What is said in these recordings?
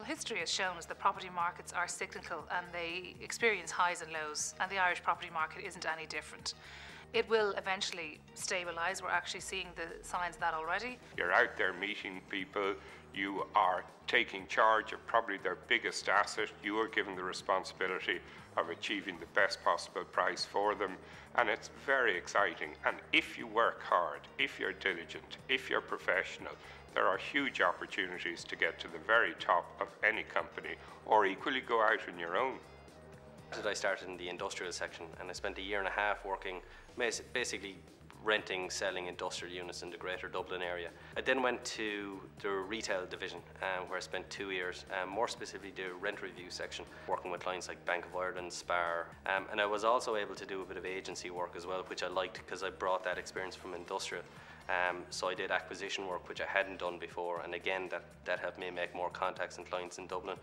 History has shown us that property markets are cyclical and they experience highs and lows, and the Irish property market isn't any different. It will eventually stabilise. We're actually seeing the signs of that already. You're out there meeting people, you are taking charge of probably their biggest asset, you are given the responsibility of achieving the best possible price for them, and it's very exciting. And if you work hard, if you're diligent, if you're professional, there are huge opportunities to get to the very top of any company, or equally go out on your own. I started in the industrial section, and I spent a year and a half working, basically renting, selling industrial units in the greater Dublin area. I then went to the retail division, where I spent 2 years, more specifically the rent review section, working with clients like Bank of Ireland, Spar, and I was also able to do a bit of agency work as well, which I liked because I brought that experience from industrial. So I did acquisition work, which I hadn't done before, and again, that helped me make more contacts and clients in Dublin.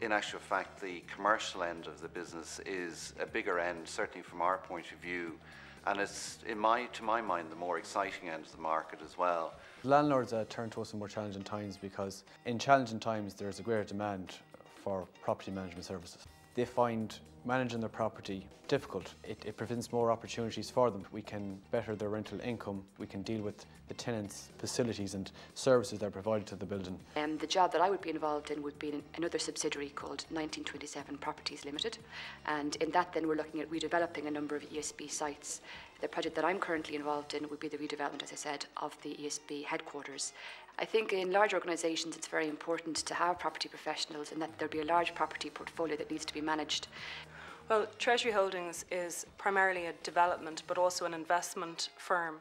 In actual fact, the commercial end of the business is a bigger end, certainly from our point of view, and it's, to my mind, the more exciting end of the market as well. Landlords turn to us in more challenging times because in challenging times there's a greater demand for property management services. They find managing their property difficult. It presents more opportunities for them. We can better their rental income, we can deal with the tenants' facilities and services that are provided to the building. The job that I would be involved in would be in another subsidiary called 1927 Properties Limited, and in that then we're looking at redeveloping a number of ESB sites. The project that I'm currently involved in would be the redevelopment, as I said, of the ESB headquarters. I think in large organisations it's very important to have property professionals and that there'll be a large property portfolio that needs to be managed. Well, Treasury Holdings is primarily a development but also an investment firm.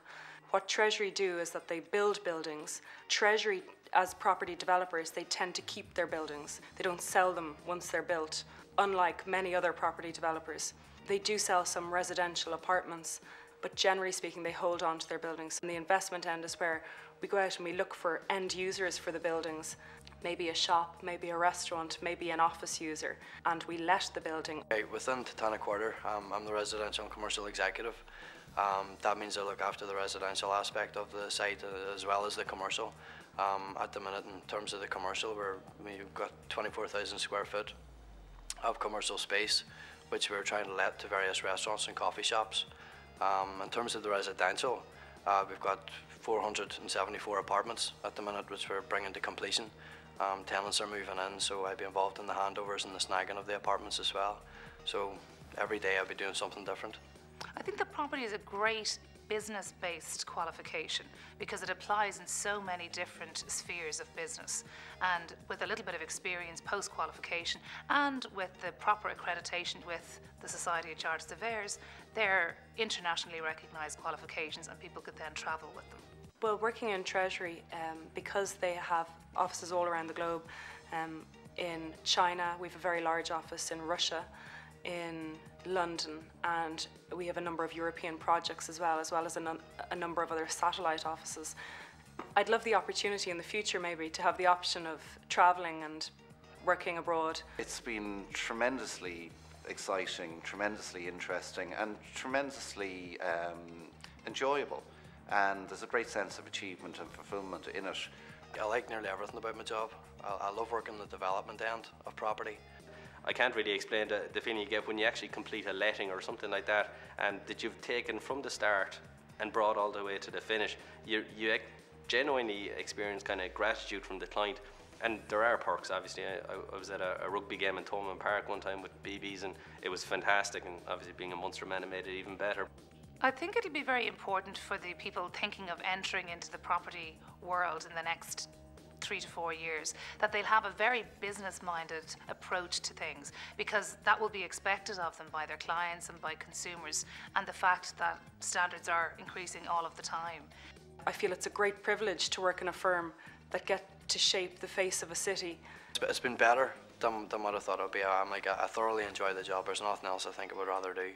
What Treasury do is that they build buildings. Treasury, as property developers, they tend to keep their buildings. They don't sell them once they're built, unlike many other property developers. They do sell some residential apartments, but generally speaking they hold on to their buildings. And the investment end is where we go out and we look for end users for the buildings, maybe a shop, maybe a restaurant, maybe an office user, and we let the building. Within Titanic quarter, I'm the residential and commercial executive. That means I look after the residential aspect of the site as well as the commercial. At the minute, in terms of the commercial, we've got 24,000 square foot of commercial space, which we're trying to let to various restaurants and coffee shops. In terms of the residential, we've got 474 apartments at the minute, which we're bringing to completion. Tenants are moving in, so I'd be involved in the handovers and the snagging of the apartments as well. So every day I'll be doing something different. I think that property is a great business-based qualification because it applies in so many different spheres of business, and with a little bit of experience post-qualification and with the proper accreditation with the Society of Chartered Surveyors, they're internationally recognised qualifications and people could then travel with them. Well, working in Treasury, because they have offices all around the globe, in China we have a very large office, in Russia, in London, and we have a number of European projects as well as a number of other satellite offices. I'd love the opportunity in the future maybe to have the option of travelling and working abroad. It's been tremendously exciting, tremendously interesting and tremendously enjoyable, and there's a great sense of achievement and fulfilment in it. I like nearly everything about my job. I love working the development end of property. I can't really explain the feeling you get when you actually complete a letting or something like that, and that you've taken from the start and brought all the way to the finish. You genuinely experience kind of gratitude from the client, and there are perks obviously. I was at a rugby game in Thomond Park one time with BBs, and it was fantastic, and obviously being a Munster man it made it even better. I think it'll be very important for the people thinking of entering into the property world in the next 3 to 4 years, that they'll have a very business-minded approach to things, because that will be expected of them by their clients and by consumers, and the fact that standards are increasing all of the time. I feel it's a great privilege to work in a firm that get to shape the face of a city. It's been better than what I thought it would be. I thoroughly enjoy the job. There's nothing else I think I would rather do.